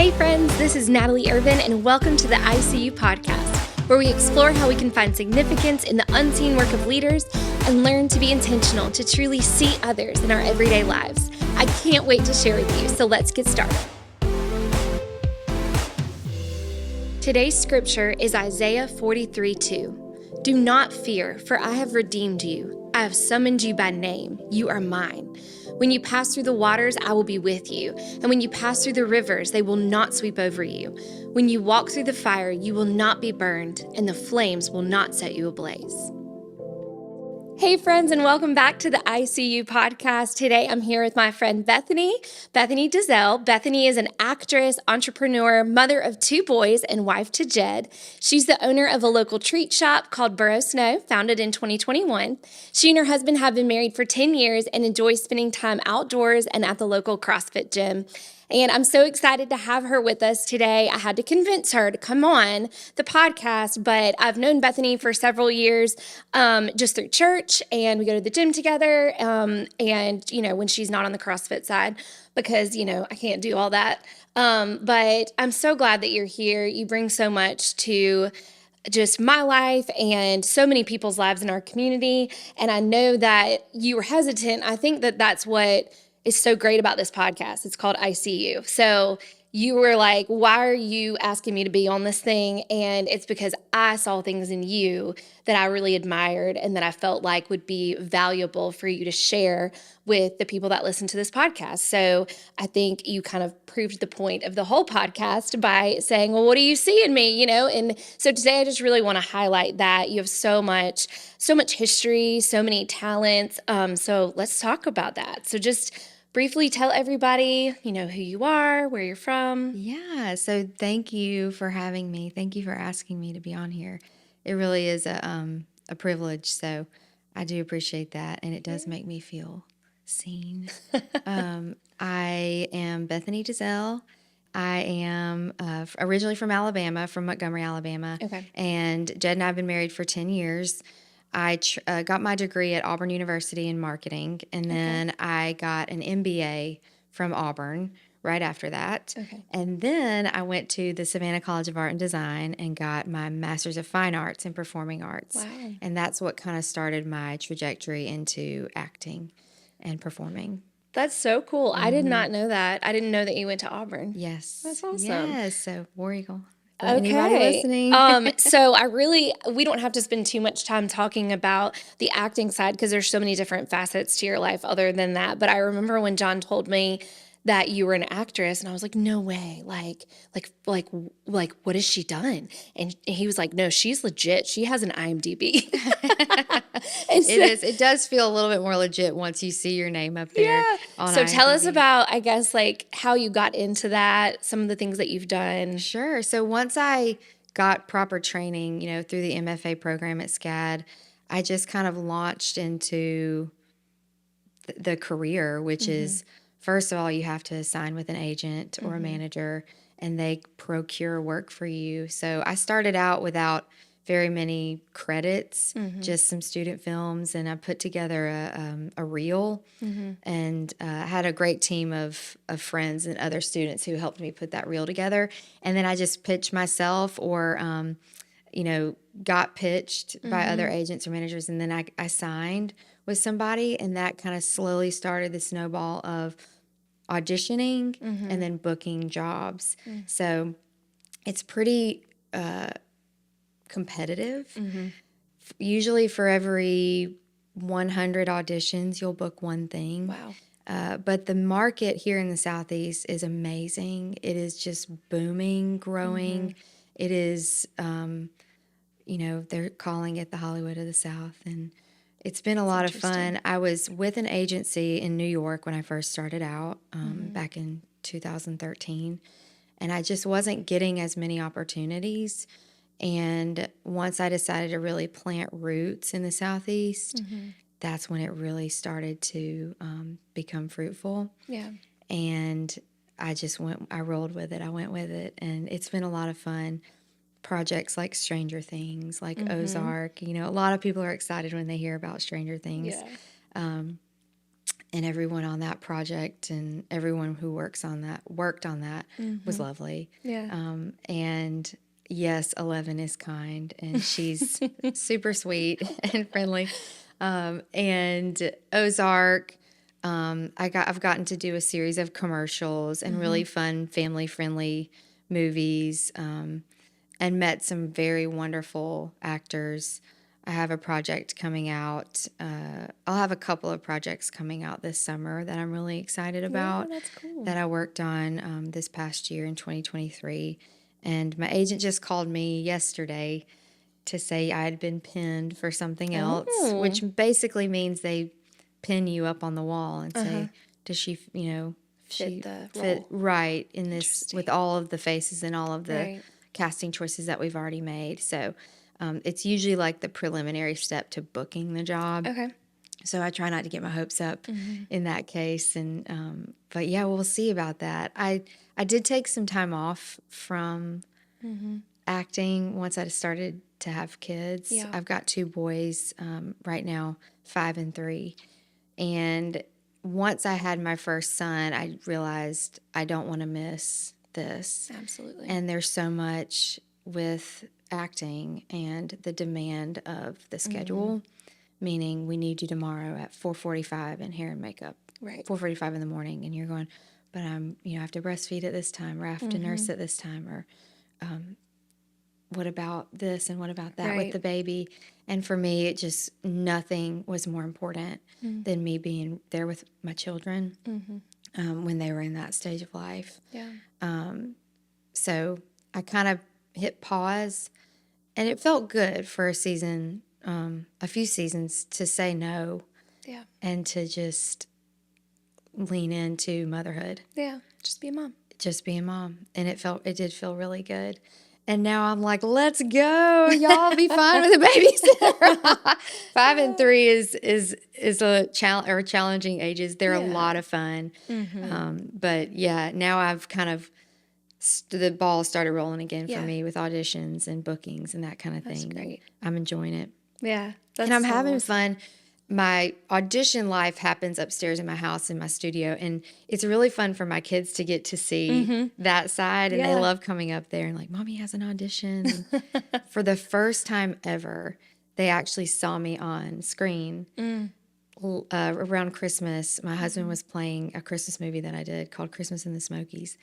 Hey friends, this is Natalie Irvin, and welcome to the ICU podcast, where we explore how we can find significance in the unseen work of leaders and learn to be intentional to truly see others in our everyday lives. I can't wait to share with you, so let's get started. Today's scripture is Isaiah 43:2. Do not fear, for I have redeemed you. I have summoned you by name. You are mine. When you pass through the waters, I will be with you. And when you pass through the rivers, they will not sweep over you. When you walk through the fire, you will not be burned, and the flames will not set you ablaze. Hey friends, and welcome back to the ICU podcast. Today I'm here with my friend Bethany DeZelle. Bethany is an actress, entrepreneur, mother of 2 boys, and wife to Jed. She's the owner of a local treat shop called Boro Sno, founded in 2021. She and her husband have been married for 10 years and enjoy spending time outdoors and at the local CrossFit gym. And I'm so excited to have her with us today. I had to convince her to come on the podcast, but I've known Bethany for several years just through church, and we go to the gym together. And, when she's not on the CrossFit side, because, I can't do all that. But I'm so glad that you're here. You bring so much to just my life and so many people's lives in our community. And I know that you were hesitant. I think that that's what is so great about this podcast. It's called ICU. So you were like, why are you asking me to be on this thing? And it's because I saw things in you that I really admired and that I felt like would be valuable for you to share with the people that listen to this podcast. So I think you kind of proved the point of the whole podcast by saying, well, what do you see in me? And so today I just really want to highlight that you have so much history, so many talents. So let's talk about that. So just briefly tell everybody, who you are, where you're from. Yeah, so thank you for having me. Thank you for asking me to be on here. It really is a privilege, so I do appreciate that, and it does make me feel seen. I am Bethany DeZelle. I am originally from Alabama, from Montgomery, Alabama. Okay. And Jed and I have been married for 10 years. I got my degree at Auburn University in marketing, and then I got an MBA from Auburn right after that. Okay. And then I went to the Savannah College of Art and Design and got my Master's of Fine Arts in Performing Arts. Wow. And that's what kind of started my trajectory into acting and performing. That's so cool. I did not know that. I didn't know that you went to Auburn. Yes. That's awesome. Yes, so War Eagle. For Okay. anybody listening. So we don't have to spend too much time talking about the acting side because there's so many different facets to your life other than that. But I remember when John told me that you were an actress, and I was like, no way. Like, what has she done? And he was like, no, she's legit. She has an IMDb. It does feel a little bit more legit once you see your name up there. Yeah. On So tell us IMDb. about, I guess, like how you got into that, some of the things that you've done. Sure. So once I got proper training, through the MFA program at SCAD, I just kind of launched into the career, which is, first of all, you have to sign with an agent or a manager, and they procure work for you. So I started out without very many credits, just some student films, and I put together a reel, and I had a great team of friends and other students who helped me put that reel together. And then I just pitched myself or, got pitched by other agents or managers, and then I signed with somebody, and that kind of slowly started the snowball of auditioning and then booking jobs. So it's pretty competitive. Usually for every 100 auditions, you'll book one thing. Wow. But the market here in the Southeast is amazing. It is just booming, growing. It is, they're calling it the Hollywood of the South, and it's been a lot of fun. I was with an agency in New York when I first started out back in 2013, and I just wasn't getting as many opportunities. And once I decided to really plant roots in the Southeast, that's when it really started to become fruitful. Yeah. And I rolled with it. I went with it. And it's been a lot of fun. Projects like Stranger Things, like Ozark. A lot of people are excited when they hear about Stranger Things. Yeah. and everyone on that project and everyone who worked on that was lovely. Yeah. And yes, 11 is kind, and she's super sweet and friendly. And Ozark, I've gotten to do a series of commercials and really fun family friendly movies, and met some very wonderful actors. I have a project coming out. I'll have a couple of projects coming out this summer that I'm really excited about, that's cool. that I worked on this past year in 2023. And my agent just called me yesterday to say I had been pinned for something else, which basically means they pin you up on the wall and say, does she, Fit the fit role. right in this with all of the faces and all of the Right. casting choices that we've already made. So it's usually like the preliminary step to booking the job. Okay. So I try not to get my hopes up in that case. And but yeah, we'll see about that. I did take some time off from acting once I started to have kids. Yeah. I've got 2 boys right now, 5 and 3. And once I had my first son, I realized I don't want to miss this. Absolutely. And there's so much with acting and the demand of the schedule, meaning we need you tomorrow at 4:45 in hair and makeup. Right. 4:45 in the morning, and you're going, but I have to breastfeed at this time, or I have to nurse at this time, or what about this and what about that with Right. the baby? And for me, it just, nothing was more important than me being there with my children when they were in that stage of life. Yeah. So I kind of hit pause, and it felt good for a season, a few seasons, to say no Yeah. and to just lean into motherhood, Yeah. Just be a mom. just being mom. And it did feel really good. And now I'm like, let's go. Y'all be fine with a babysitter. 5 and 3 is a challenging ages. They're a lot of fun. But yeah, now I've kind of the ball started rolling again for me with auditions and bookings and that kind of thing. Great. I'm enjoying it. Yeah. And I'm having fun. My audition life happens upstairs in my house, in my studio, and it's really fun for my kids to get to see that side, and they love coming up there and like, Mommy has an audition. And for the first time ever, they actually saw me on screen. Around Christmas, my husband was playing a Christmas movie that I did called Christmas in the Smokies.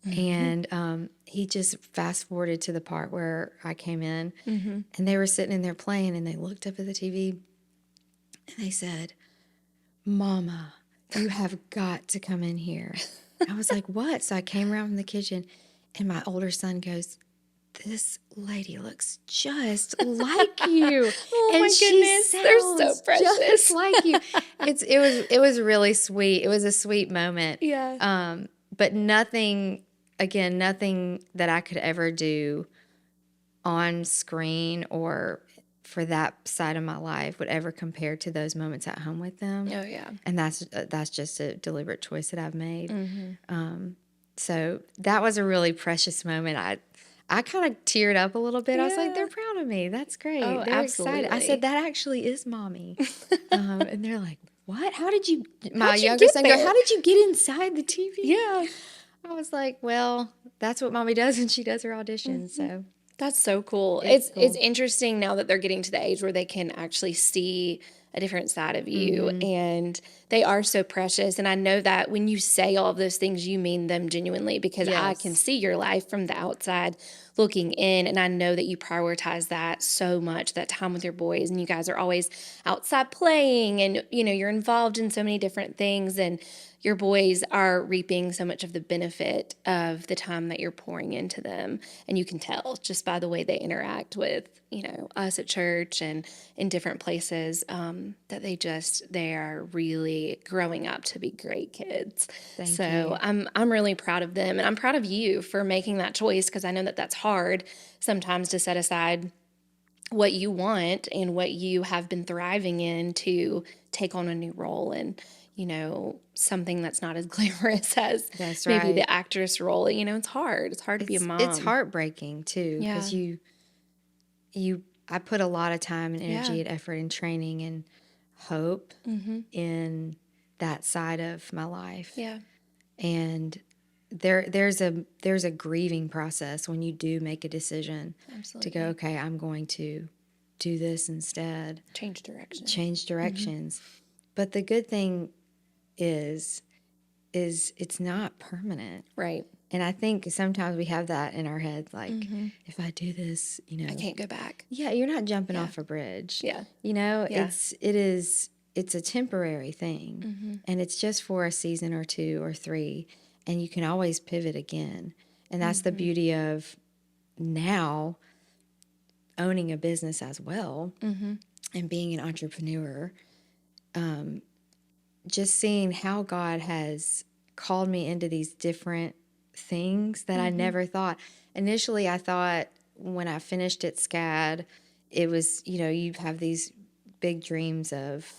And he just fast forwarded to the part where I came in, and they were sitting in there playing, and they looked up at the TV and they said, Mama, you have got to come in here. I was like, what? So I came around from the kitchen, and my older son goes, this lady looks just like you. Oh and my goodness, they're so sounds precious. just like you. It was really sweet. It was a sweet moment. Yeah. But nothing that I could ever do on screen or for that side of my life would ever compare to those moments at home with them. Oh yeah. And that's just a deliberate choice that I've made. So that was a really precious moment. I kind of teared up a little bit. I was like, they're proud of me. That's great. Oh, They're excited. I absolutely. said, that actually is Mommy. And they're like, what? How did you, my How'd you younger get son there? go, how did you get inside the TV? Yeah. I was like, well, that's what Mommy does when she does her auditions. So That's so cool. It's It's interesting now that they're getting to the age where they can actually see a different side of you, and they are so precious. And I know that when you say all of those things, you mean them genuinely, because I can see your life from the outside looking in, and I know that you prioritize that so much, that time with your boys, and you guys are always outside playing, and you're involved in so many different things, and your boys are reaping so much of the benefit of the time that you're pouring into them. And you can tell just by the way they interact with, us at church and in different places, that they are really growing up to be great kids. Thank you. I'm really proud of them, and I'm proud of you for making that choice, because I know that that's hard sometimes to set aside what you want and what you have been thriving in to take on a new role, and something that's not as glamorous as maybe the actress role. It's hard. It's hard to be a mom. It's heartbreaking too, because I put a lot of time and energy and effort and training and hope in that side of my life. Yeah. And there's a grieving process when you do make a decision Absolutely. to go, okay, I'm going to do this instead. Change direction. Change directions. But the good thing is it's not permanent. Right. And I think sometimes we have that in our heads, like, if I do this, I can't go back. Yeah, you're not jumping off a bridge. Yeah. Yeah. It's a temporary thing, and it's just for a season or 2 or 3, and you can always pivot again. And that's the beauty of now owning a business as well, and being an entrepreneur. Just seeing how God has called me into these different things that I never thought. Initially, I thought when I finished at SCAD, it was, you have these big dreams of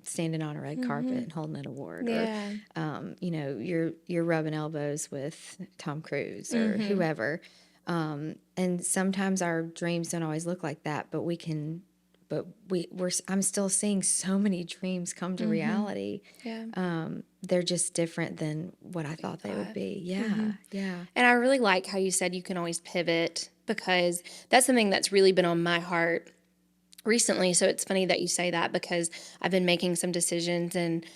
standing on a red carpet and holding an award, or you're rubbing elbows with Tom Cruise or whoever. And sometimes our dreams don't always look like that, but I'm still seeing so many dreams come to reality. Yeah. They're just different than what I thought they would be. Yeah. Yeah. And I really like how you said you can always pivot, because that's something that's really been on my heart recently. So it's funny that you say that, because I've been making some decisions and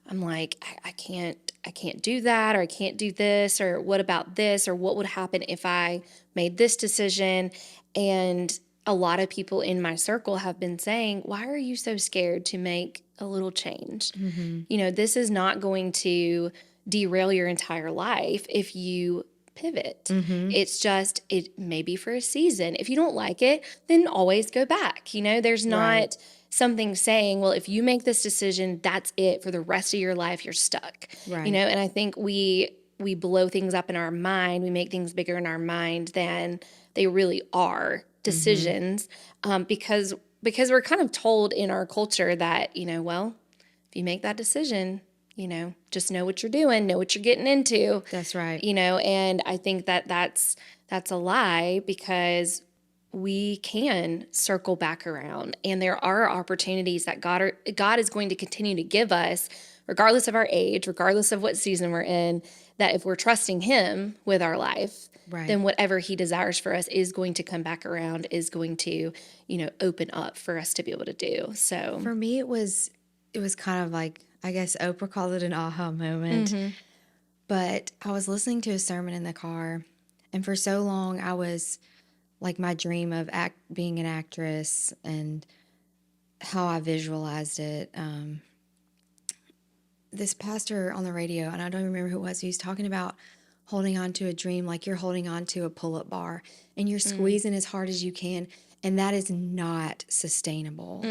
I'm like, I can't do that, or I can't do this, or what about this, or what would happen if I made this decision? And a lot of people in my circle have been saying, why are you so scared to make a little change? This is not going to derail your entire life if you pivot. It's just, it may be for a season. If you don't like it, then always go back. There's not something saying, well, if you make this decision, that's it for the rest of your life, you're stuck. Right. And I think we blow things up in our mind. We make things bigger in our mind than they really are decisions, because we're kind of told in our culture that, well, if you make that decision, just know what you're doing, know what you're getting into. That's right. And I think that that's a lie, because we can circle back around, and there are opportunities that God is going to continue to give us, regardless of our age, regardless of what season we're in, that if we're trusting Him with our life, then whatever He desires for us is going to come back around, is going to, open up for us to be able to do. So for me, it was kind of like, I guess Oprah called it an aha moment. But I was listening to a sermon in the car, and for so long I was like, my dream of being an actress and how I visualized it. This pastor on the radio, and I don't remember who it was, he was talking about holding on to a dream like you're holding on to a pull-up bar, and you're squeezing as hard as you can, and that is not sustainable.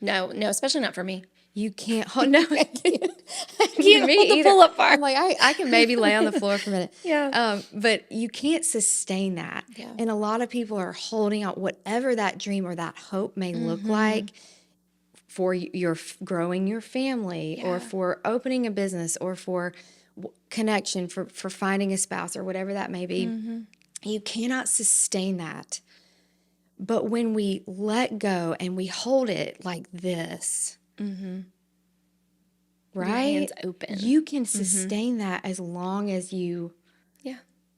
No, especially not for me. You can't hold, no, I can't Me hold the pull-up bar. I'm like, I can maybe lay on the floor for a minute. Yeah. But you can't sustain that. Yeah. And a lot of people are holding on, whatever that dream or that hope may look like, for your growing your family, or for opening a business, or for connection, for finding a spouse, or whatever that may be. You cannot sustain that. But when we let go and we hold it like this, right? Your hands open. You can sustain that as long as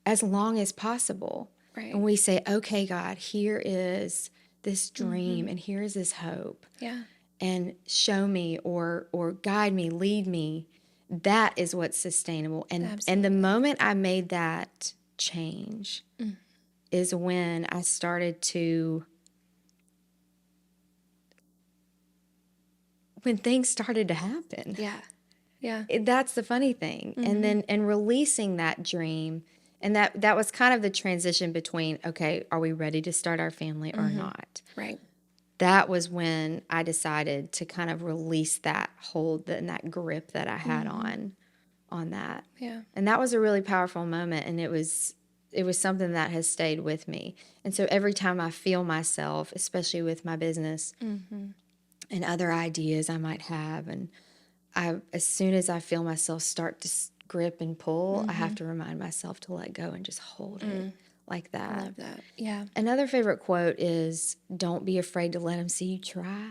as long as possible. Right. And we say, okay, God, here is this dream, and here is this hope. Yeah. And show me, or guide me, lead me. That is what's sustainable. And the moment I made that change is when I started to, when things started to happen. Yeah. Yeah. That's the funny thing. And releasing that dream, and that was kind of the transition between, okay, are we ready to start our family or not? Right. That was when I decided to kind of release that hold and that grip that I had on that. Yeah. And that was a really powerful moment, and it was something that has stayed with me. And so every time I feel myself, especially with my business and other ideas I might have, and as soon as I feel myself start to grip and pull, I have to remind myself to let go and just hold it like that. I love that. Yeah. Another favorite quote is, don't be afraid to let him see you try.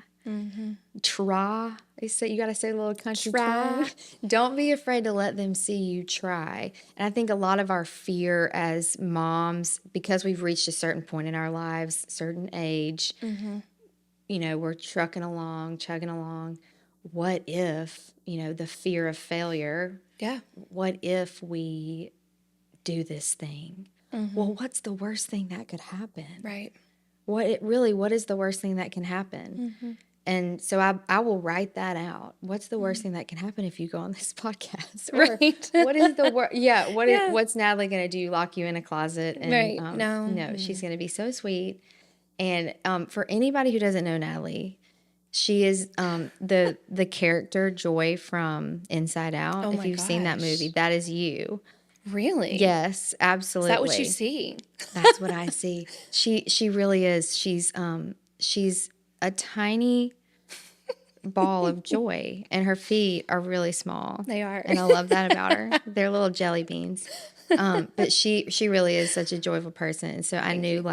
Try. They say you got to say a little country Try. twang. Don't be afraid to let them see you try. And I think a lot of our fear as moms, because we've reached a certain point in our lives, certain age, we're chugging along. What if, the fear of failure? Yeah. What if we do this thing? Well, what's the worst thing that could happen? Right. What is the worst thing that can happen? And so I will write that out. What's the worst thing that can happen if you go on this podcast? Or Right. what is the worst? Yeah. What's Natalie going to do? Lock you in a closet? And, Right. No. No, she's going to be so sweet. And for anybody who doesn't know Natalie, she is the character Joy from Inside Out. Oh if my you've seen that gosh. movie, that is you. Really? Yes, absolutely. Is that what you see? That's what I see. She really is. She's a tiny ball of joy, and her feet are really small. They are. And I love that about her. They're little jelly beans. But she really is such a joyful person. And so I knew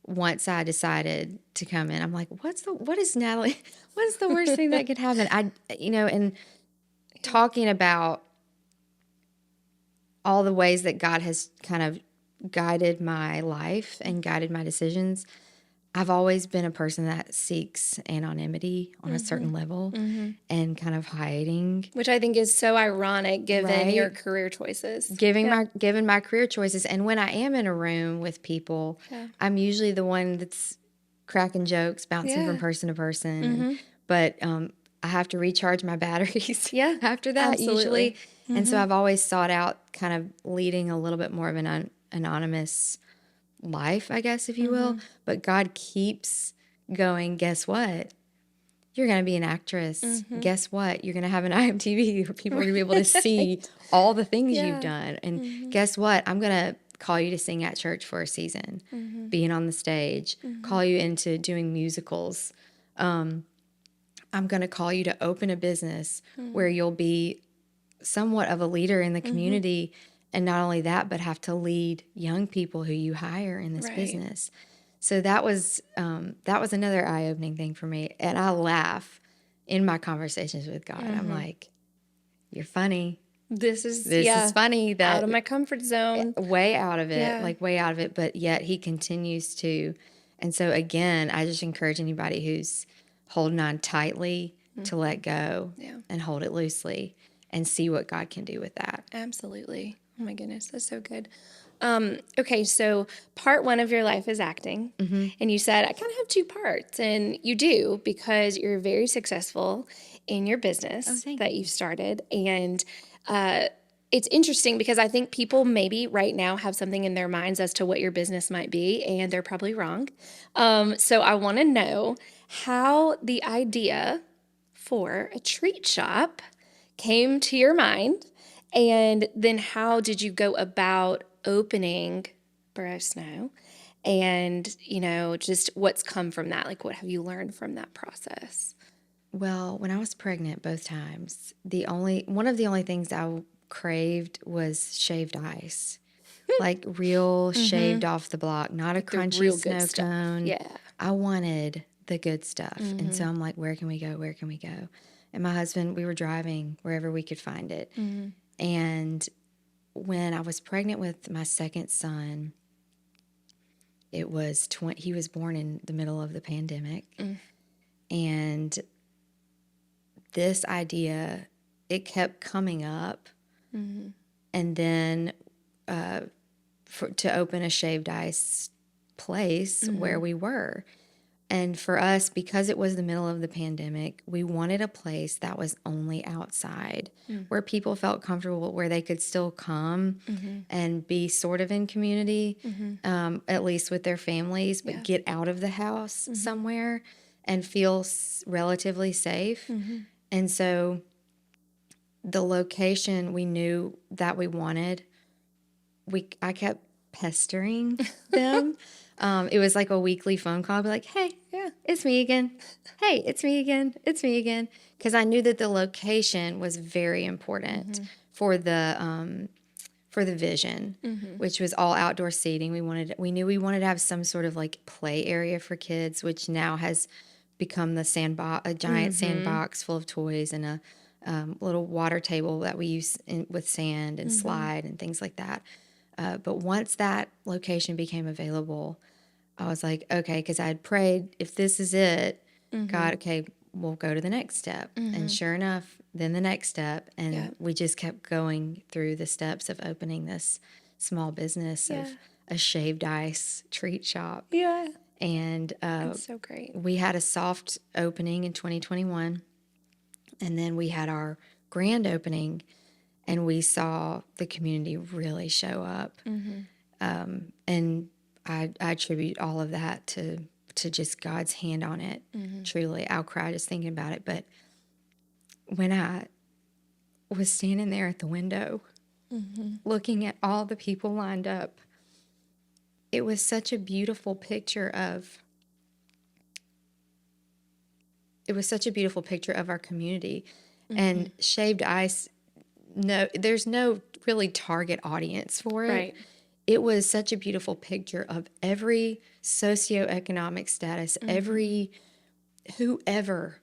once I decided to come in, I'm like, what is Natalie? What is the worst thing that could happen? And talking about all the ways that God has kind of guided my life and guided my decisions, I've always been a person that seeks anonymity on a certain level and kind of hiding. Which I think is so ironic given your career choices. Given my career choices. And when I am in a room with people, I'm usually the one that's cracking jokes, bouncing from person to person. But I have to recharge my batteries after that usually. And so I've always sought out kind of leading a little bit more of an anonymous life, I guess, if you will. But God keeps going, guess what? You're going to be an actress. Guess what? You're going to have an IMDb where people are going to be able to see all the things you've done. And guess what? I'm going to call you to sing at church for a season, being on the stage, call you into doing musicals. I'm going to call you to open a business where you'll be somewhat of a leader in the community. And not only that, but have to lead young people who you hire in this business. So that was another eye-opening thing for me. And I laugh in my conversations with God. I'm like, you're funny. This is funny. That out of my comfort zone. Way out of it, way out of it. But yet he continues to. And so again, I just encourage anybody who's holding on tightly to let go and hold it loosely and see what God can do with that. Absolutely. Oh my goodness, that's so good. Okay, so part one of your life is acting. And you said, I kind of have two parts. And you do, because you're very successful in your business that you've started. And it's interesting because I think people maybe right now have something in their minds as to what your business might be, and they're probably wrong. So I want to know how the idea for a treat shop came to your mind, and then how did you go about opening Boro Sno, and, just what's come from that? Like, what have you learned from that process? Well, when I was pregnant both times, one of the only things I craved was shaved ice. Like real shaved off the block, not a crunchy snow cone. Yeah. I wanted the good stuff. And so I'm like, where can we go? Where can we go? And my husband, we were driving wherever we could find it. And when I was pregnant with my second son, he was born in the middle of the pandemic. And this idea, it kept coming up. And then to open a shaved ice place where we were. And for us, because it was the middle of the pandemic, we wanted a place that was only outside, where people felt comfortable, where they could still come and be sort of in community, at least with their families, but get out of the house somewhere and feel relatively safe. And so the location we knew that we wanted, I kept pestering them. It was like a weekly phone call. I'd be like, hey, it's me again. Hey, it's me again. It's me again. Because I knew that the location was very important for the vision, which was all outdoor seating. We knew we wanted to have some sort of like play area for kids, which now has become the sandbox, a giant sandbox full of toys, and a little water table that we use with sand and slide and things like that. But once that location became available, I was like, okay, because I had prayed, if this is it, God, okay, we'll go to the next step. And sure enough, then the next step. And we just kept going through the steps of opening this small business of a shaved ice treat shop. Yeah. And That's so great. we had a soft opening in 2021. And then we had our grand opening, and we saw the community really show up. And I attribute all of that to just God's hand on it. Truly, I'll cry just thinking about it. But when I was standing there at the window, looking at all the people lined up, it was such a beautiful picture of. It was such a beautiful picture of our community, and shaved ice. No, there's no really target audience for it. Right. It was such a beautiful picture of every socioeconomic status, every whoever,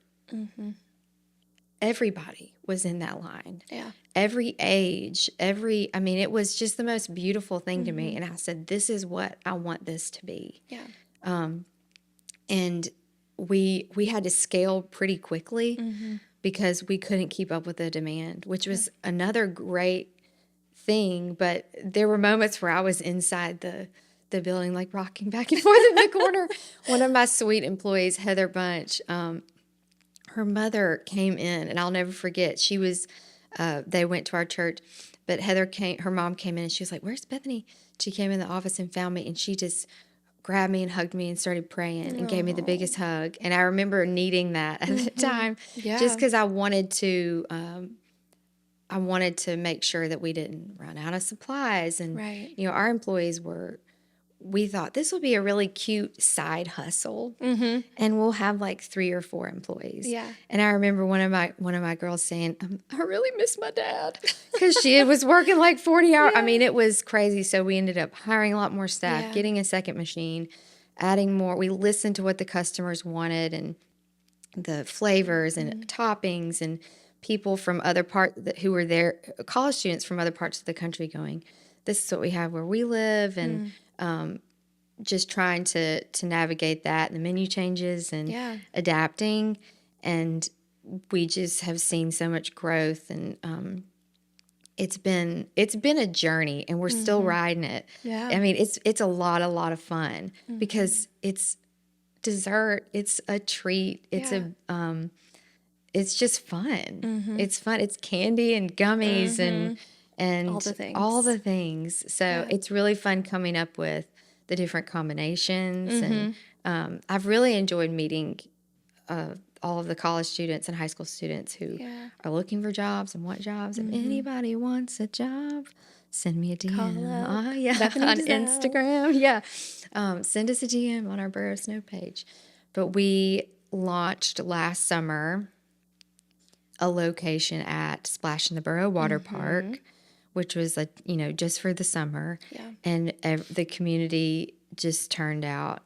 everybody was in that line. Yeah. Every age, I mean, it was just the most beautiful thing to me. And I said, this is what I want this to be. Yeah. And we had to scale pretty quickly because we couldn't keep up with the demand, which was another great thing. But there were moments where I was inside the building, like rocking back and forth in the corner. One of my sweet employees, Heather Bunch, her mother came in, and I'll never forget. She was, they went to our church, but her mom came in, and she was like, "Where's Bethany?" She came in the office and found me, and she just grabbed me and hugged me and started praying and gave me the biggest hug. And I remember needing that at the time, just because I wanted to make sure that we didn't run out of supplies. And, our employees we thought this will be a really cute side hustle, and we'll have like 3 or 4 employees. Yeah. And I remember one of my girls saying, "I really miss my dad," because she was working like 40 hours. I mean, it was crazy. So we ended up hiring a lot more staff, getting a second machine, adding more. We listened to what the customers wanted and the flavors and toppings, and people from other who were there, college students from other parts of the country going, "This is what we have where we live," and just trying to navigate that and the menu changes and adapting. And we just have seen so much growth, and it's been a journey, and we're still riding it. Yeah. I mean, it's a lot of fun because it's dessert, it's a treat, it's it's just fun. It's fun. It's candy and gummies and all the things. So it's really fun coming up with the different combinations. And I've really enjoyed meeting all of the college students and high school students who are looking for jobs and want jobs. If anybody wants a job, send me a DM. Bethany On DeZelle. Instagram. Send us a DM on our Boro Sno page. But we launched last summer a location at Splash in the Boro Water Park, which was just for the summer. Yeah. And the community just turned up.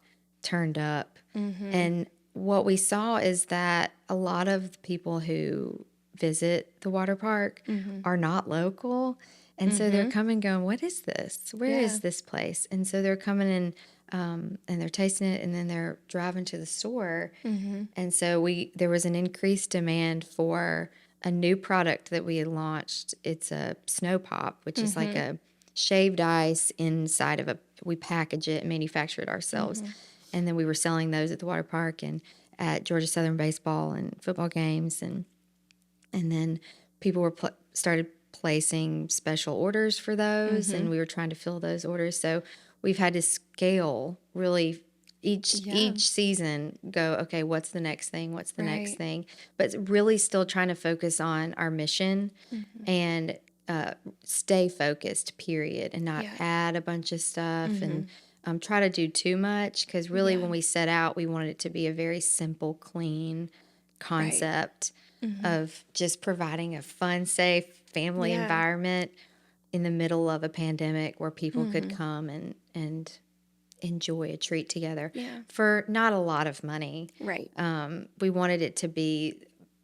And what we saw is that a lot of the people who visit the water park are not local. And so they're coming going, "What is this? Where is this place?" And so they're coming in and they're tasting it, and then they're driving to the store. And so there was an increased demand for a new product that we had launched. It's a Snow Pop, which is like a shaved ice inside of we package it and manufacture it ourselves. And then we were selling those at the water park and at Georgia Southern baseball and football games. And then people were started placing special orders for those, and we were trying to fill those orders. So we've had to scale really each season, go, okay, what's the next thing? What's the next thing? But really still trying to focus on our mission and stay focused, period, and not add a bunch of stuff and try to do too much, because really when we set out, we wanted it to be a very simple, clean concept of just providing a fun, safe family environment in the middle of a pandemic where people could come and enjoy a treat together Yeah. for not a lot of money. Right. We wanted it to be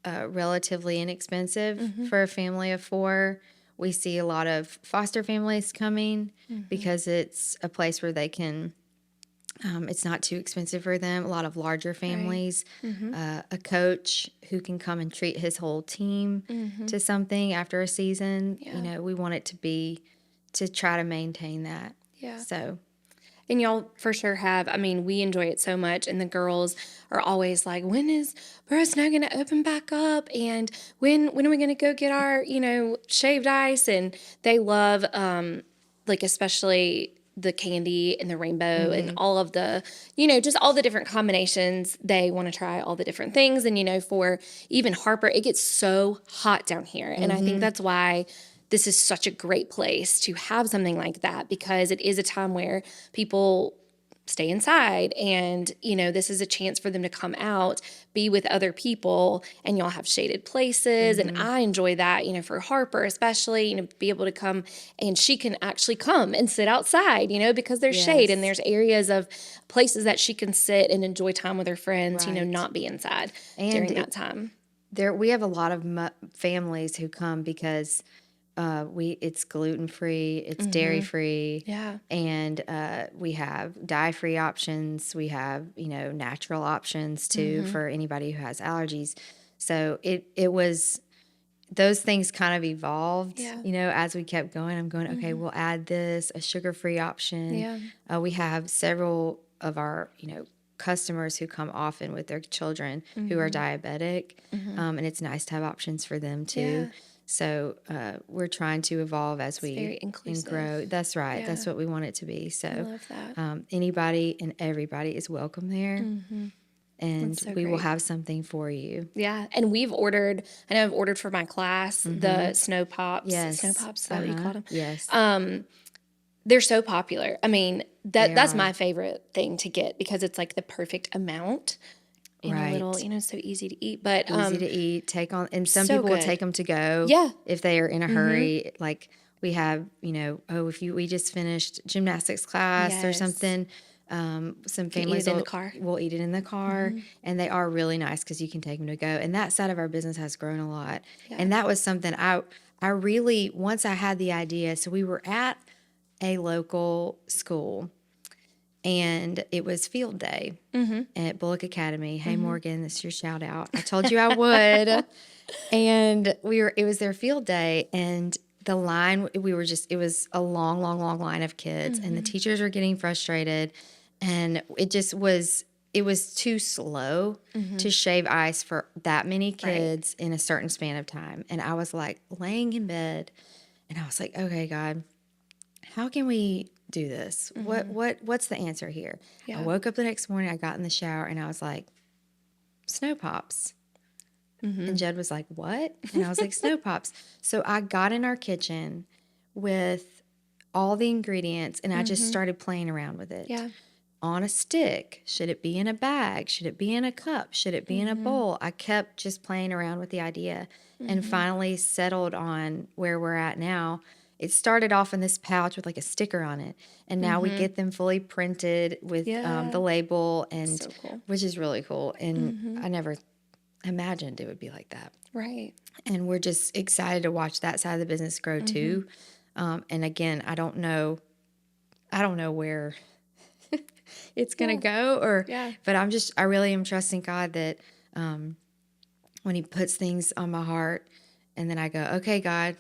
relatively inexpensive for a family of 4. We see a lot of foster families coming because it's a place where they can, it's not too expensive for them. A lot of larger families, a coach who can come and treat his whole team to something after a season. Yeah. You know, we want it to be, to try to maintain that. Yeah. So, And y'all for sure have. I mean, we enjoy it so much. And the girls are always like, when is Boro Sno going to open back up? And when are we going to go get our, shaved ice? And they love, like, especially the candy and the rainbow and all of the, just all the different combinations. They want to try all the different things. And, for even Harper, it gets so hot down here. And I think that's why this is such a great place to have something like that, because it is a time where people stay inside and, this is a chance for them to come out, be with other people, and y'all have shaded places. And I enjoy that, for Harper especially, be able to come, and she can actually come and sit outside, because there's shade and there's areas of places that she can sit and enjoy time with her friends, Right. not be inside And during that time. we have a lot of families who come because it's gluten free, it's dairy free, Yeah. and we have dye free options. We have natural options too for anybody who has allergies. So it was, those things kind of evolved. Yeah. As we kept going. I'm going, okay, we'll add this, a sugar free option. Yeah. We have several of our customers who come often with their children who are diabetic, and it's nice to have options for them too. Yeah. So we're trying to evolve as we very inclusive. grow. That's right. Yeah. That's what we want it to be. I So love that. anybody and everybody is welcome there, and That's so we will great. have something for you. Yeah, and I know I've ordered for my class the Snow Pops. Yes. Snow Pops, is that what you called them? Yes. They're so popular. I mean, They that's are. my favorite thing to get, because it's like the perfect amount and a little, Right. so easy to eat. But Easy to eat, take on, and some so people will good. take them to go. Yeah. If they are in a hurry, like we have, we just finished gymnastics class or Yes. something. Some families in the car. will eat it in the car, and they are really nice because you can take them to go. And that side of our business has grown a lot. Yeah. And that was something I really, once I had the idea, so we were at a local school, and it was field day at Bullock Academy. Hey, Morgan, this is your shout out. I told you I would. And it was their field day, and the line, it was a long, long, long line of kids, and the teachers were getting frustrated, and it was too slow to shave ice for that many kids in a certain span of time. And I was like laying in bed, and I was like, okay, God, how can we do this? What's the answer here? Yeah. I woke up the next morning, I got in the shower, and I was like, Snow Pops. And Jed was like, what? And I was like, Snow Pops. So I got in our kitchen with all the ingredients, and I just started playing around with it. Yeah. On a stick. Should it be in a bag? Should it be in a cup? Should it be in a bowl? I kept just playing around with the idea, and finally settled on where we're at now. It started off in this pouch with like a sticker on it, and now we get them fully printed with the label, and So cool. which is really cool. And I never imagined it would be like that. Right. And we're just excited to watch that side of the business grow too. And again, I don't know where it's going to go, but I really am trusting God that when he puts things on my heart, and then I go, okay, God,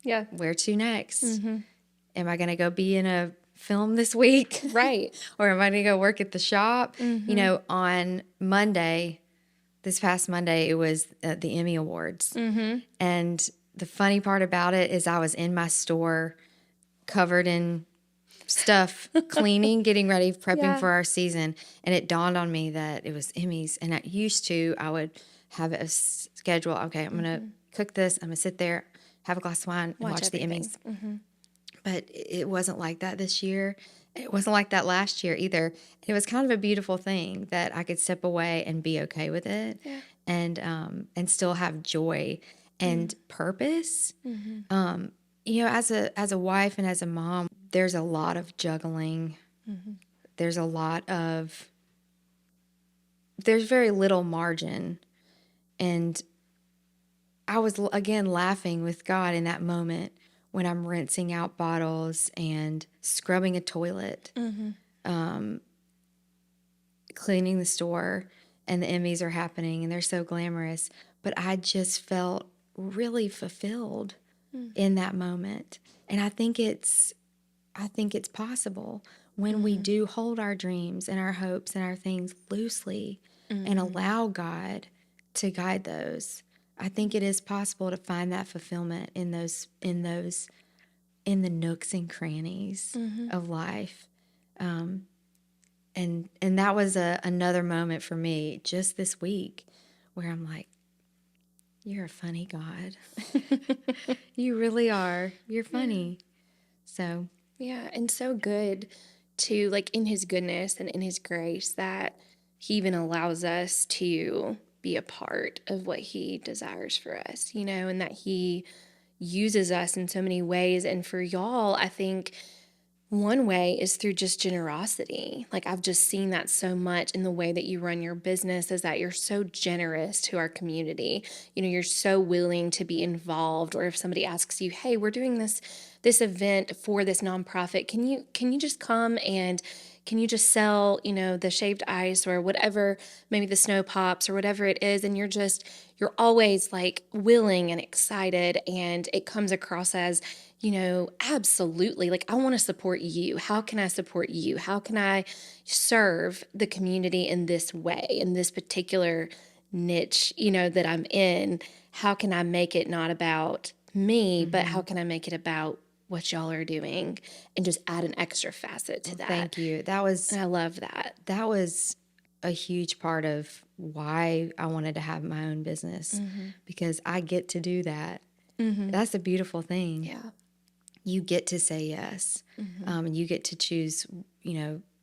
Yeah. where to next? Am I going to go be in a film this week? Right. Or am I going to go work at the shop? On Monday, this past Monday, it was the Emmy Awards. And the funny part about it is I was in my store covered in stuff, cleaning, getting ready, prepping for our season. And it dawned on me that it was Emmys. And I would have a schedule. Okay, I'm going to cook this. I'm going to sit there, have a glass of wine, and watch the Emmys. But it wasn't like that this year. It wasn't like that last year either. It was kind of a beautiful thing that I could step away and be okay with it, and still have joy and purpose. As a wife and as a mom, there's a lot of juggling there's very little margin. And I was, again, laughing with God in that moment when I'm rinsing out bottles and scrubbing a toilet, cleaning the store, and the Emmys are happening and they're so glamorous. But I just felt really fulfilled in that moment. And I think it's possible when we do hold our dreams and our hopes and our things loosely and allow God to guide those. I think it is possible to find that fulfillment in the nooks and crannies of life. And that was another moment for me just this week where I'm like, you're a funny God. You really are. You're funny. So. Yeah, and so good to, like, in his goodness and in his grace that he even allows us to be a part of what he desires for us, and that he uses us in so many ways. And for y'all, I think one way is through just generosity. Like, I've just seen that so much in the way that you run your business, is that you're so generous to our community. You're so willing to be involved. Or if somebody asks you, hey, we're doing this event for this nonprofit, can you just come and can you just sell, the shaved ice or whatever, maybe the snow pops or whatever it is. And you're always like willing and excited. And it comes across as, absolutely, like, I want to support you. How can I support you? How can I serve the community in this way, in this particular niche, that I'm in? How can I make it not about me, but how can I make it about what y'all are doing and just add an extra facet to that? Thank you. And I love that. That was a huge part of why I wanted to have my own business, because I get to do that. That's a beautiful thing. Yeah. You get to say yes, and you get to choose,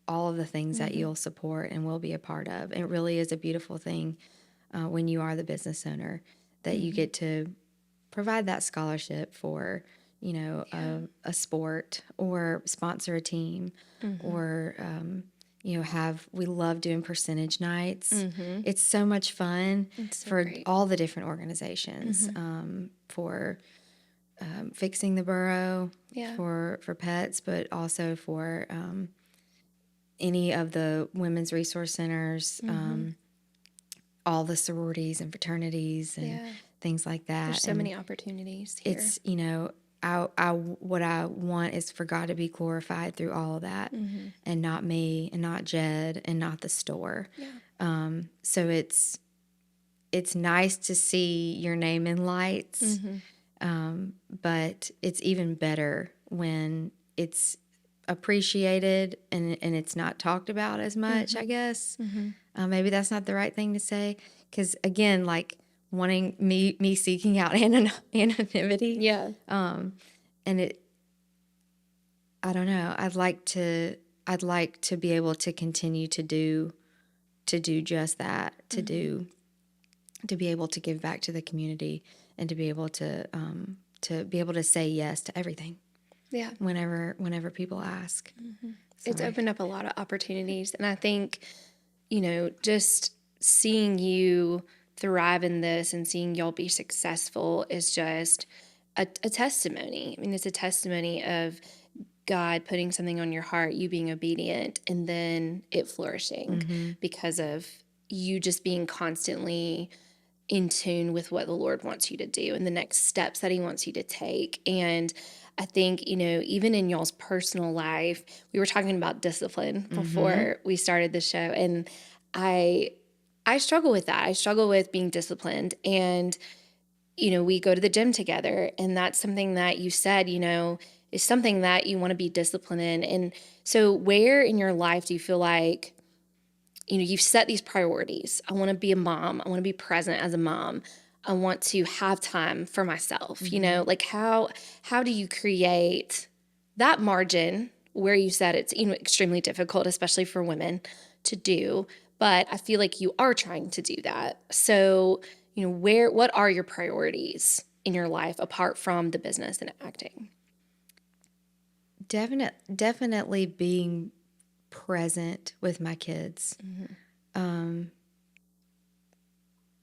all of the things that you'll support and will be a part of. It really is a beautiful thing when you are the business owner, that you get to provide that scholarship for, a sport, or sponsor a team, or, we love doing percentage nights. It's so much fun for great. all the different organizations, for fixing the Boro, for pets, but also for any of the women's resource centers, all the sororities and fraternities and things like that. There's so many opportunities here. It's, what I want is for God to be glorified through all of that, and not me, and not Jed, and not the store. So it's nice to see your name in lights, but it's even better when it's appreciated and it's not talked about as much, I guess. Maybe that's not the right thing to say, because again, like, wanting me seeking out anonymity. Yeah. And I don't know. I'd like to be able to continue to do just that, to be able to give back to the community, and to be able to say yes to everything. Yeah. Whenever people ask. It's opened up a lot of opportunities. And I think, just seeing you thrive in this and seeing y'all be successful is just a testimony. I mean, it's a testimony of God putting something on your heart, you being obedient, and then it flourishing because of you just being constantly in tune with what the Lord wants you to do and the next steps that he wants you to take. And I think, even in y'all's personal life, we were talking about discipline before we started the show. And I struggle with that. I struggle with being disciplined. And, we go to the gym together, and that's something that you said, is something that you want to be disciplined in. And so where in your life do you feel like, you've set these priorities? I want to be a mom. I want to be present as a mom. I want to have time for myself, like how do you create that margin where you said it's, extremely difficult, especially for women to do, but I feel like you are trying to do that. So, what are your priorities in your life apart from the business and acting? Definitely being present with my kids.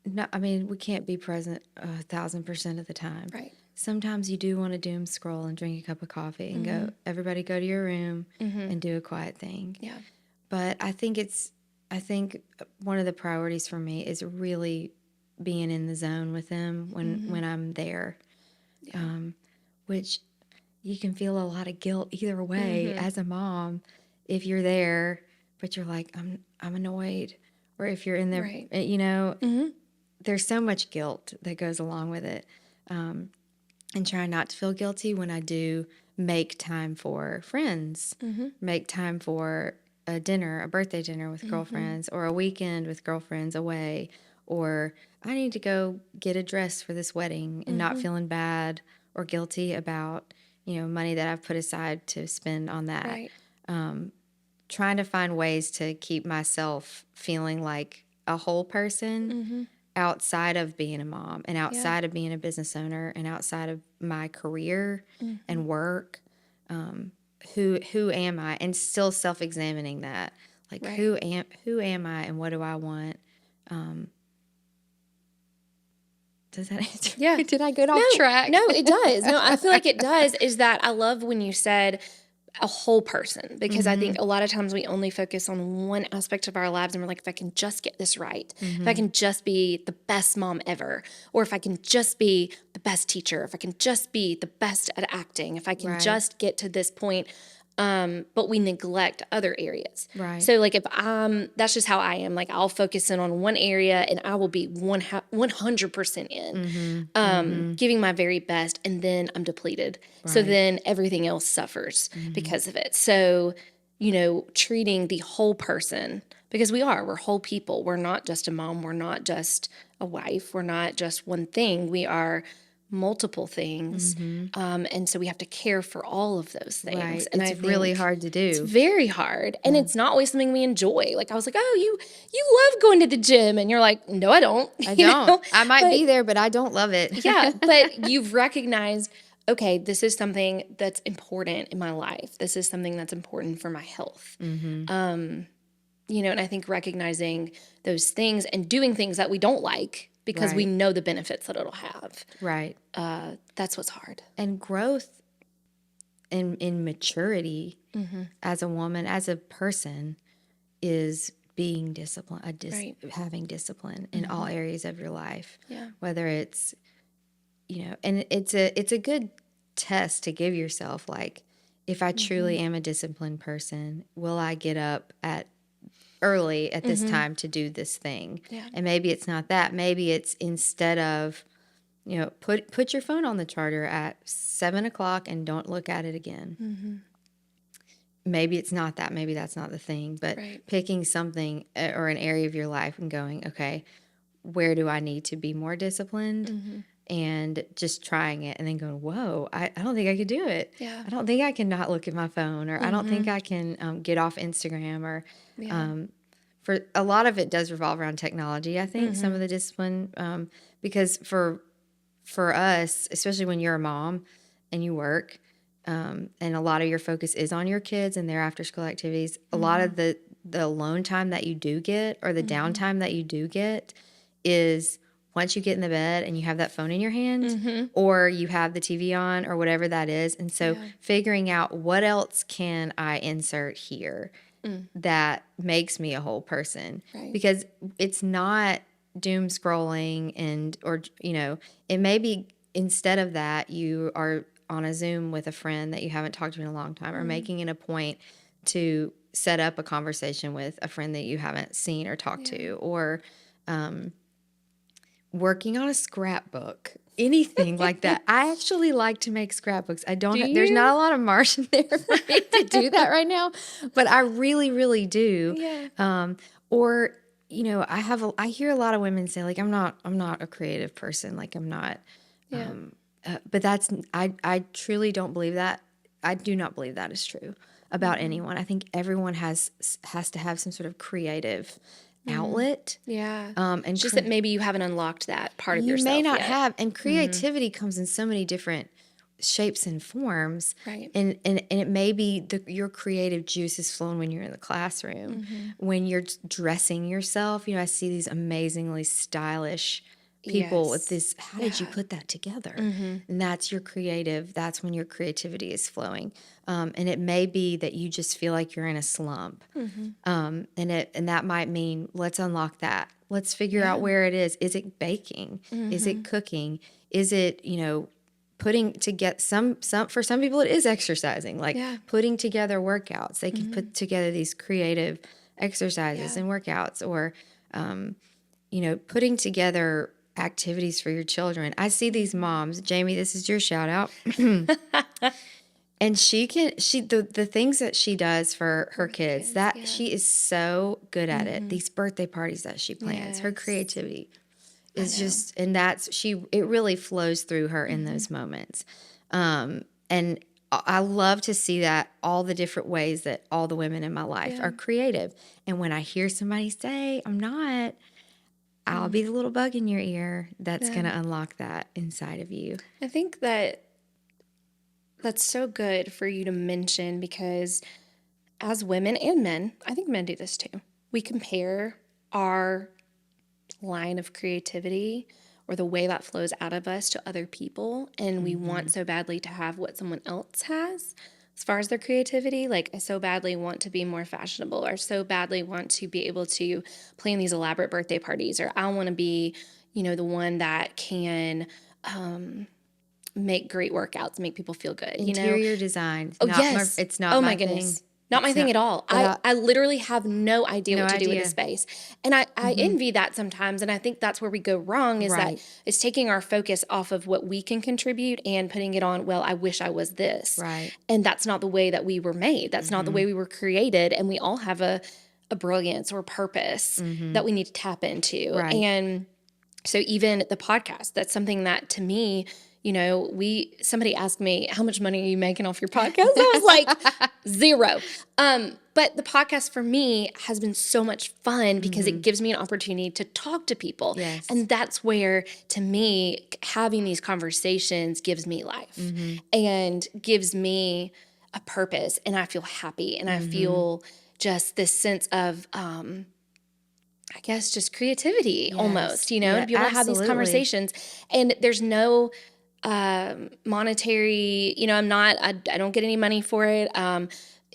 No, I mean, we can't be present 1,000% of the time. Right. Sometimes you do want to doom scroll and drink a cup of coffee and go, everybody go to your room and do a quiet thing. Yeah. But I think one of the priorities for me is really being in the zone with them when I'm there. Yeah. Which you can feel a lot of guilt either way as a mom if you're there, but you're like, I'm annoyed. Or if you're in there, Right. you know, there's so much guilt that goes along with it. And trying not to feel guilty when I do make time for friends, make time for a birthday dinner with girlfriends, or a weekend with girlfriends away, or I need to go get a dress for this wedding and not feeling bad or guilty about, money that I've put aside to spend on that. Right. Trying to find ways to keep myself feeling like a whole person outside of being a mom and outside of being a business owner and outside of my career and work. Who am I? And still self-examining that. Like, who am I and what do I want? Does that answer? Yeah. Did I get off track? No, it does. No, I feel like it does. Is that I love when you said a whole person, because I think a lot of times we only focus on one aspect of our lives and we're like, if I can just get this right, if I can just be the best mom ever, or if I can just be the best teacher, if I can just be the best at acting, if I can just get to this point. But we neglect other areas. Right. So like that's just how I am. Like I'll focus in on one area and I will be 100% in, giving my very best, and then I'm depleted. Right. So then everything else suffers because of it. So, treating the whole person, because we're whole people. We're not just a mom. We're not just a wife. We're not just one thing. We are multiple things. And so we have to care for all of those things. Right. And it's really hard to do. It's very hard. And it's not always something we enjoy. Like I was like, oh, you love going to the gym. And you're like, no, I don't. I don't. I might be there, but I don't love it. Yeah. But you've recognized, okay, this is something that's important in my life. This is something that's important for my health. And I think recognizing those things and doing things that we don't like because we know the benefits that it'll have. Right. That's what's hard. And growth in maturity as a woman, as a person, is being disciplined, having discipline in all areas of your life. Yeah. Whether it's, and it's a good test to give yourself, like, if I truly am a disciplined person, will I get up early at this time to do this thing? Yeah. And maybe it's not that. Maybe it's, instead of, put your phone on the charger at 7:00 and don't look at it again. Maybe it's not that. Maybe that's not the thing. But picking something or an area of your life and going, okay, where do I need to be more disciplined? And just trying it and then going, whoa, I don't think I could do it. Yeah. I don't think I can not look at my phone, or I don't think I can get off Instagram, or for a lot of it does revolve around technology. I think some of the discipline, because for us, especially when you're a mom and you work, and a lot of your focus is on your kids and their after school activities, a lot of the alone time that you do get, or the downtime that you do get, is once you get in the bed and you have that phone in your hand, or you have the TV on, or whatever that is. And so figuring out, what else can I insert here that makes me a whole person? Right. Because it's not doom scrolling or it may be, instead of that, you are on a Zoom with a friend that you haven't talked to in a long time, or making it a point to set up a conversation with a friend that you haven't seen or talked to, or working on a scrapbook, anything like that. I actually like to make scrapbooks. There's not a lot of margin there for me to do that right now, but I really, really do. Yeah. Or, I hear a lot of women say, like, I'm not a creative person. Like, I'm not, but I truly don't believe that. I do not believe that is true about anyone. I think everyone has to have some sort of creative outlet. Yeah. And just that maybe you haven't unlocked that part of yourself You may not yet. have. And creativity comes in so many different shapes and forms. Right. And it may be your creative juice is flowing when you're in the classroom, when you're dressing yourself. I see these amazingly stylish people with this. How did you put that together? And that's your creative. That's when your creativity is flowing. And it may be that you just feel like you're in a slump. And that might mean let's unlock that. Let's figure out where it is. Is it baking? Is it cooking? Is it, putting together for some people it is exercising, like putting together workouts. They can put together these creative exercises and workouts, or putting together activities for your children. I see these moms. Jamie, this is your shout out. And the things that she does for her kids, that she is so good at it. These birthday parties that she plans, her creativity is just, and it really flows through her in those moments. And I love to see that, all the different ways that all the women in my life are creative. And when I hear somebody say, I'm not, I'll be the little bug in your ear that's going to unlock that inside of you. I think that's so good for you to mention, because as women and men, I think men do this too, we compare our line of creativity or the way that flows out of us to other people, and we want so badly to have what someone else has as far as their creativity. Like, I so badly want to be more fashionable, or so badly want to be able to plan these elaborate birthday parties, or I want to be, the one that can make great workouts, make people feel good. Interior design. Oh, yes. It's not oh my my goodness. thing. Not my thing at all. I literally have no idea what to do with a space. And I envy that sometimes. And I think that's where we go wrong, is that it's taking our focus off of what we can contribute and putting it on, well, I wish I was this. Right. And that's not the way that we were made. That's not the way we were created. And we all have a brilliance or purpose that we need to tap into. Right. And so even the podcast, that's something that, to me, somebody asked me, how much money are you making off your podcast? I was like, 0. But the podcast for me has been so much fun because it gives me an opportunity to talk to people. Yes. And that's where, to me, having these conversations gives me life and gives me a purpose. And I feel happy, and I feel just this sense of, I guess, just creativity almost, to be able to have these conversations. And there's no monetary, I don't get any money for it.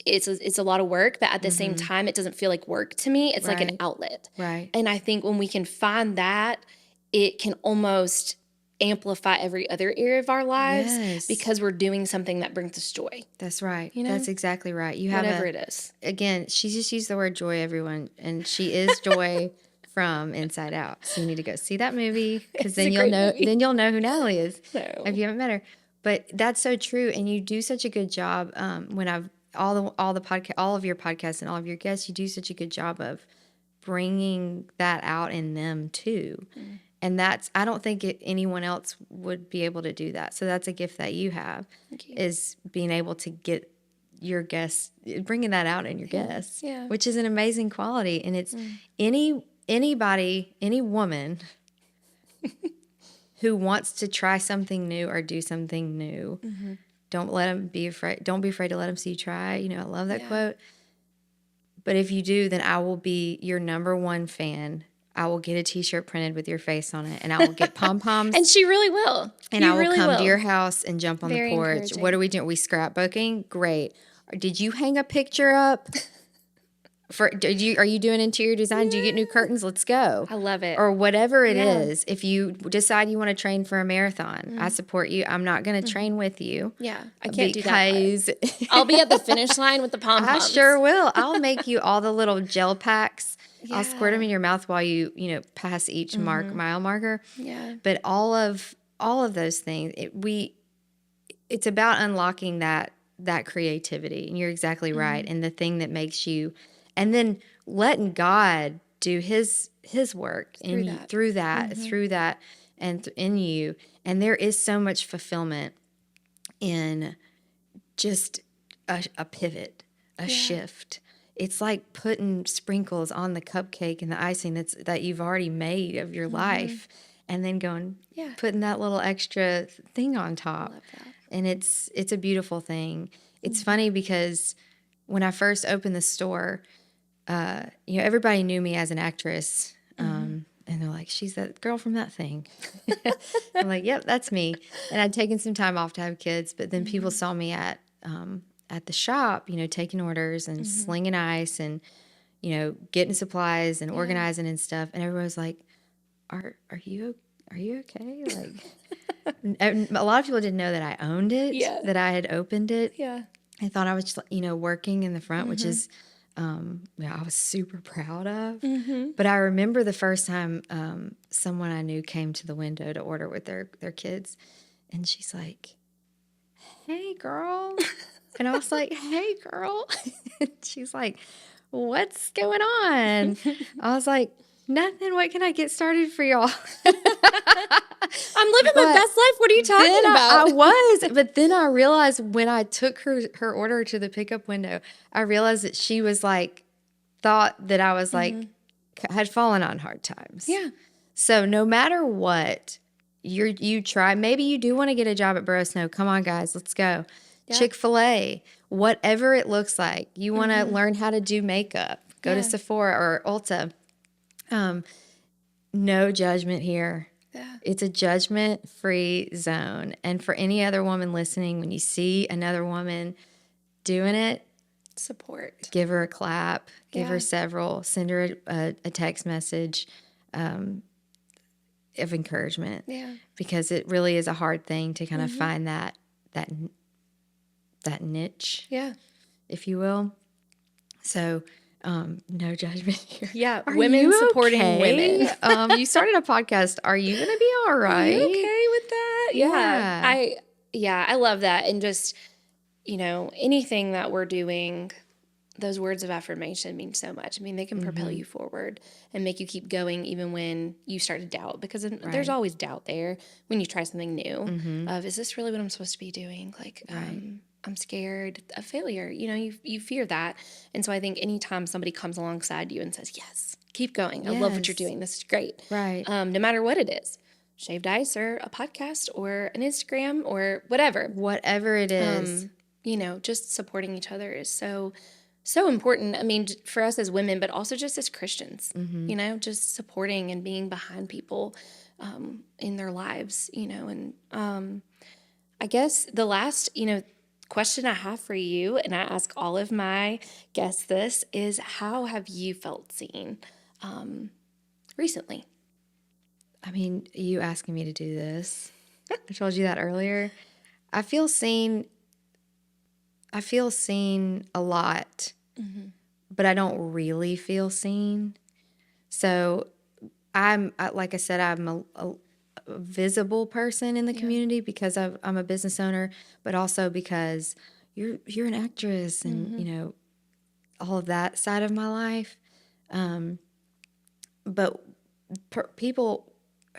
It's a lot of work, but at the same time, it doesn't feel like work to me. It's like an outlet. Right. And I think when we can find that, it can almost amplify every other area of our lives because we're doing something that brings us joy. That's right. That's exactly right. You have whatever it is. Again, she just used the word joy, everyone, and she is joy from Inside Out. So you need to go see that movie, because then you'll know. Movie. Then you'll know who Natalie is if you haven't met her. But that's so true, and you do such a good job. When I've all of your podcasts and all of your guests, you do such a good job of bringing that out in them too. And I don't think anyone else would be able to do that. So that's a gift that you have, is being able to get your guests, bringing that out in your guests, which is an amazing quality. And it's anybody, any woman who wants to try something new or do something new, don't be afraid to let them see you try. I love that quote. But if you do, then I will be your number one fan. I will get a T-shirt printed with your face on it, and I will get pom-poms. And she really will. And I will come to your house and jump on the porch. Encouraging. What are we doing? Are we scrapbooking? Great. Did you hang a picture up? Are you doing interior design? Do you get new curtains? Let's go. I love it. Or whatever it is. If you decide you want to train for a marathon, I support you. I'm not going to train with you. Yeah, I can't do that. Because I'll be at the finish line with the pom-poms. I sure will. I'll make you all the little gel packs. I'll squirt them in your mouth while you pass each mile marker. Yeah. But all of those things, it's about unlocking that creativity. And you're exactly right. And the thing that makes you, and then letting God do His work through that, and in you. And there is so much fulfillment in just a pivot, a shift. It's like putting sprinkles on the cupcake and the icing that you've already made of your life, and then putting that little extra thing on top. I love that. And it's a beautiful thing. It's funny because when I first opened the store, everybody knew me as an actress. And they're like, she's that girl from that thing. I'm like, yep, that's me. And I'd taken some time off to have kids, but then people saw me at the shop, taking orders and slinging ice and, getting supplies and organizing and stuff. And everyone was like, are you okay? Like, and a lot of people didn't know that I owned it, that I had opened it. Yeah. I thought I was, working in the front, which is, I was super proud of. But I remember the first time someone I knew came to the window to order with their kids, and she's like, "Hey, girl," and I was like, "Hey, girl," and she's like, "What's going on?" I was like, "Nothing. What can I get started for y'all?" I'm living my best life. What are you talking about? I was, but then I realized when I took her order to the pickup window, I realized that she was like, thought that I was like, had fallen on hard times. Yeah. So no matter what you try, maybe you do want to get a job at Boro Sno. Come on, guys, let's go. Yeah. Chick-fil-A, whatever it looks like. You want to learn how to do makeup. Go to Sephora or Ulta. No judgment here. Yeah. It's a judgment-free zone. And for any other woman listening, when you see another woman doing it, support. Give her a clap. Give her several. Send her a text message of encouragement. Yeah. Because it really is a hard thing to kind of find that niche. Yeah. If you will. So no judgment here. Yeah, women supporting women. You started a podcast. Are you going to be all right? Are you okay with that? Yeah. I love that. And just, anything that we're doing, those words of affirmation mean so much. I mean, they can propel you forward and make you keep going even when you start to doubt, because there's always doubt there when you try something new of, is this really what I'm supposed to be doing? Like, I'm scared of failure. You fear that. And so I think anytime somebody comes alongside you and says, yes, keep going. I love what you're doing. This is great. Right. No matter what it is, shaved ice or a podcast or an Instagram or whatever. Whatever it is. Just supporting each other is so important. I mean, for us as women, but also just as Christians, just supporting and being behind people in their lives, and I guess the last, question I have for you, and I ask all of my guests this, is how have you felt seen recently? I mean, you asking me to do this. I told you that earlier. I feel seen a lot, but I don't really feel seen. So like I said, I'm a visible person in the community because I'm a business owner, but also because you're an actress and all of that side of my life. But people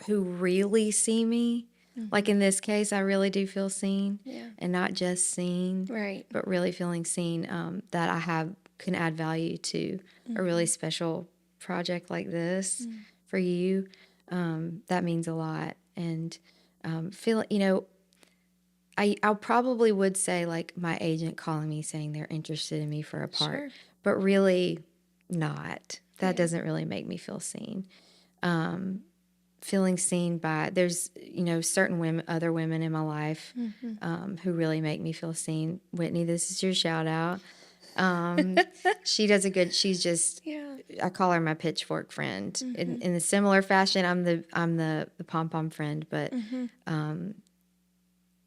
who really see me, like in this case, I really do feel seen, and not just seen, right? But really feeling seen. That I can add value to a really special project like this for you. That means a lot. And I probably would say like my agent calling me saying they're interested in me for a part, but really not. That doesn't really make me feel seen. Feeling seen by, there's, certain other women in my life who really make me feel seen. Whitney, this is your shout out. She does she's just, I call her my pitchfork friend. In a similar fashion, I'm the pom-pom friend, but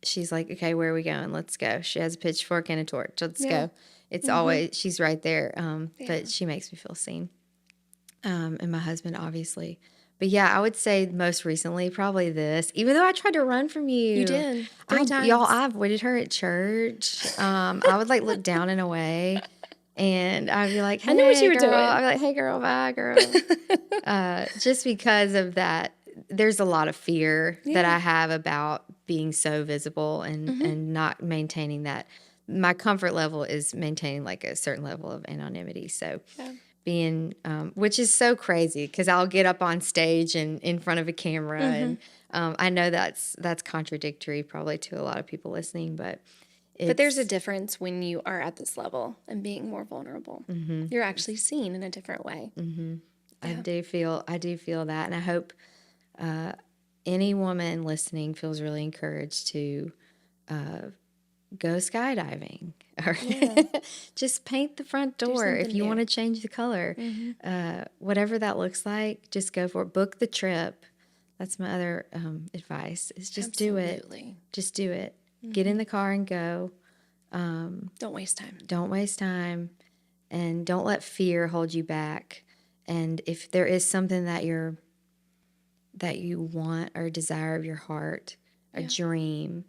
she's like, okay, where are we going? Let's go. She has a pitchfork and a torch. Let's go. It's always, she's right there. But she makes me feel seen. And my husband, obviously. But yeah, I would say most recently, probably this. Even though I tried to run from you. You did. 3 times. Y'all, I avoided her at church. I would like look down and away. And I'd be like, hey, I know what you were girl. doing. I'd be like, hey, girl, bye, girl. Just because of that, there's a lot of fear that I have about being so visible and not maintaining that. My comfort level is maintaining like a certain level of anonymity. So being, which is so crazy because I'll get up on stage and in front of a camera, and I know that's contradictory probably to a lot of people listening, but there's a difference when you are at this level and being more vulnerable. You're actually seen in a different way. I do feel that, and I hope any woman listening feels really encouraged to go skydiving, or just paint the front door if you want to change the color. Whatever that looks like, just go for it. Book the trip. That's my other advice, is just do it. Just do it. Get in the car and go. Don't waste time. Don't waste time, and don't let fear hold you back. And if there is something that you want, or desire of your heart, a dream,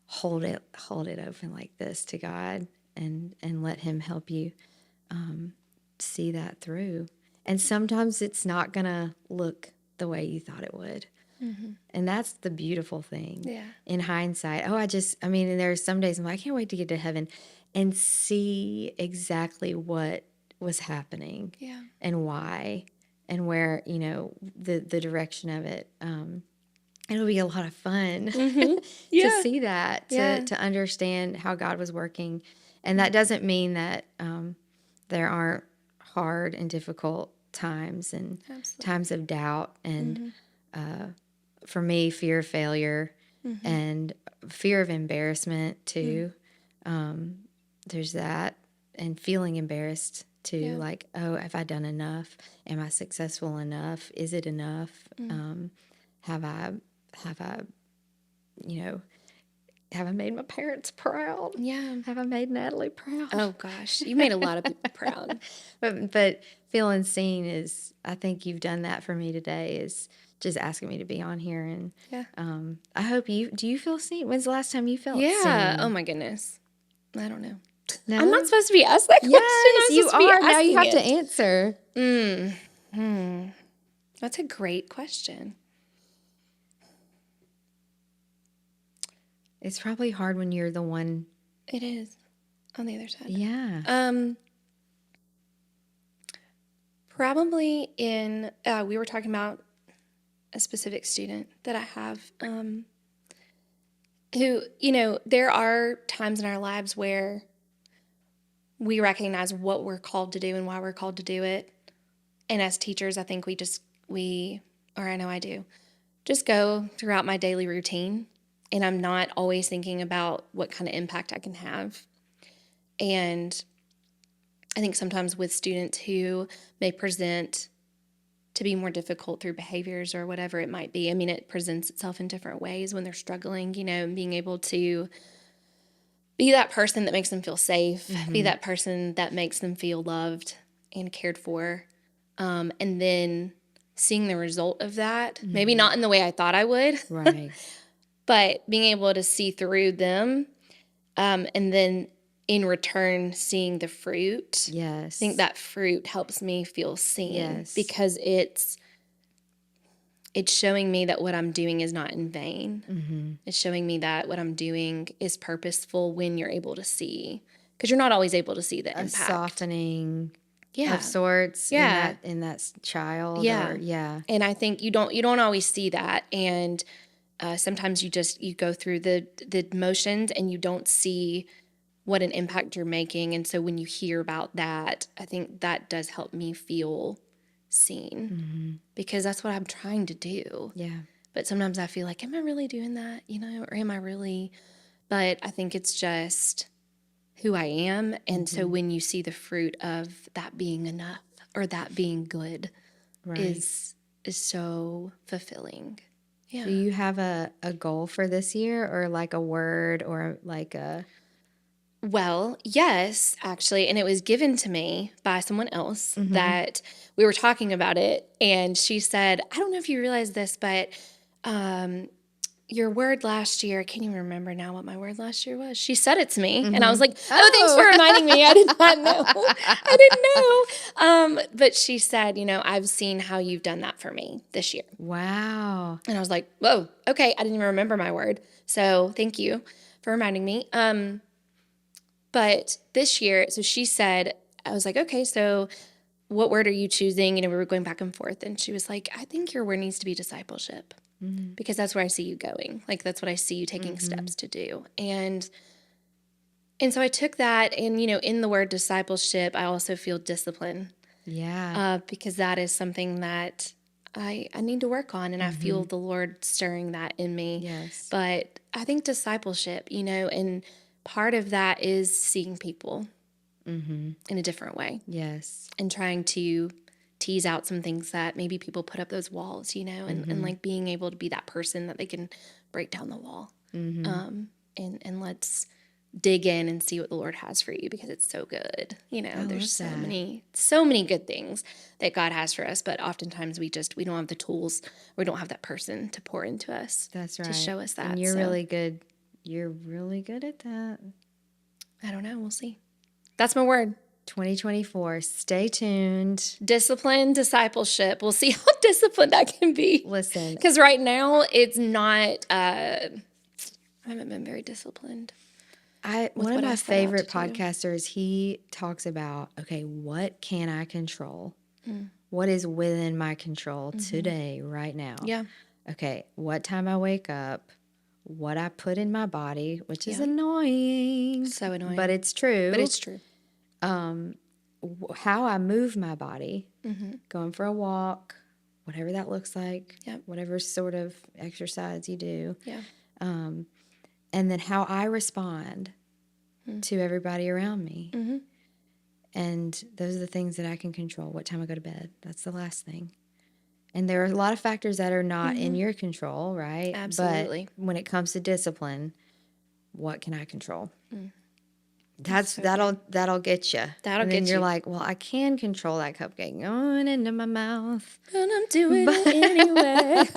hold it open like this to God, and let Him help you see that through. And sometimes it's not gonna look the way you thought it would. And that's the beautiful thing. In hindsight. I mean, and there are some days I'm like, I can't wait to get to heaven and see exactly what was happening, and why, and where, the direction of it. It'll be a lot of fun to see that, to understand how God was working. And that doesn't mean that there aren't hard and difficult times, and times of doubt, and for me, fear of failure, and fear of embarrassment too. There's that, and feeling embarrassed too, like, oh, have I done enough? Am I successful enough? Is it enough? Have I made my parents proud? Have I made Natalie proud? Oh gosh, you made a lot of people proud. But feeling seen is, I think you've done that for me today, is just asking me to be on here. And I hope do you feel seen? When's the last time you felt seen? Oh my goodness. I don't know. No? I'm not supposed to be asked that question. Yes, you are. Now you have to answer. That's a great question. It's probably hard when you're the one. It is, on the other side. Yeah. Probably we were talking about a specific student that I have, who, there are times in our lives where we recognize what we're called to do and why we're called to do it. And as teachers, I think I know I do, just go throughout my daily routine. And I'm not always thinking about what kind of impact I can have. And I think sometimes with students who may present to be more difficult through behaviors or whatever it might be, I mean, it presents itself in different ways when they're struggling, and being able to be that person that makes them feel safe, be that person that makes them feel loved and cared for. And then seeing the result of that, maybe not in the way I thought I would. Right. But being able to see through them, and then in return seeing the fruit. Yes. I think that fruit helps me feel seen. Yes. Because it's showing me that what I'm doing is not in vain. It's showing me that what I'm doing is purposeful when you're able to see. Because you're not always able to see the impact. A softening of sorts in that child. And I think you don't always see that. And sometimes you go through the motions and you don't see what an impact you're making. And so when you hear about that, I think that does help me feel seen, because that's what I'm trying to do. Yeah. But sometimes I feel like, am I really doing that? Or am I really? But I think it's just who I am. And so when you see the fruit of that being enough, or that being good, is so fulfilling. Yeah. Do you have a goal for this year, or like a word, or like a... Well, yes, actually. And it was given to me by someone else that we were talking about it. And she said, I don't know if you realize this, but your word last year, I can't even remember now what my word last year was. She said it to me. And I was like, oh, thanks for reminding me. I did not know. I didn't know. But she said, I've seen how you've done that for me this year. Wow. And I was like, whoa, okay. I didn't even remember my word. So thank you for reminding me. But this year, so she said, I was like, okay, so what word are you choosing? We were going back and forth, and she was like, I think your word needs to be discipleship, because that's where I see you going. Like, that's what I see you taking steps to do. And so I took that, and, in the word discipleship, I also feel discipline. Yeah. Because that is something that I need to work on, and I feel the Lord stirring that in me. Yes. But I think discipleship, and part of that is seeing people in a different way. Yes. And trying to tease out some things that maybe people put up those walls, and like being able to be that person that they can break down the wall. And let's dig in and see what the Lord has for you, because it's so good. There's so many good things that God has for us, but oftentimes we don't have the tools, we don't have that person to pour into us. That's right. To show us that. And you're really good. You're really good at that. I don't know. We'll see. That's my word. 2024. Stay tuned. Discipline, discipleship. We'll see how disciplined I can be. Listen. Because right now it's not, I haven't been very disciplined. One of my favorite podcasters, he talks about, okay, what can I control? What is within my control today, right now? Yeah. Okay, what time I wake up, what I put in my body, which is annoying. So annoying. But it's true. But it's true. How I move my body, going for a walk, whatever that looks like, whatever sort of exercise you do. Yeah. And then how I respond to everybody around me. And those are the things that I can control. What time I go to bed. That's the last thing. And there are a lot of factors that are not in your control, right? Absolutely. But when it comes to discipline, what can I control? That'll get you. And then you're like, well, I can control that cupcake going into my mouth, and I'm doing it anyway.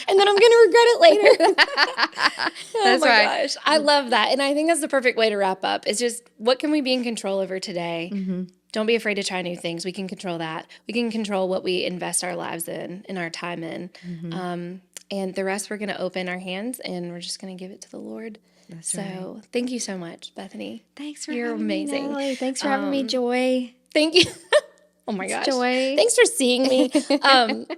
And then I'm gonna regret it later. That's right. Gosh, I love that, and I think that's the perfect way to wrap up. It's just, what can we be in control over today? Don't be afraid to try new things. We can control that. We can control what we invest our lives in and our time in. And the rest, we're going to open our hands and we're just going to give it to the Lord. That's right. Thank you so much, Bethany. Thanks for You're having amazing. me, Natalie. Thanks for having me, Joy. Thank you. Oh my gosh. Joy. Thanks for seeing me.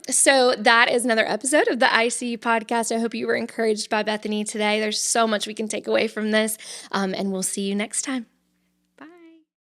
So that is another episode of the IC podcast. I hope you were encouraged by Bethany today. There's so much we can take away from this. And we'll see you next time.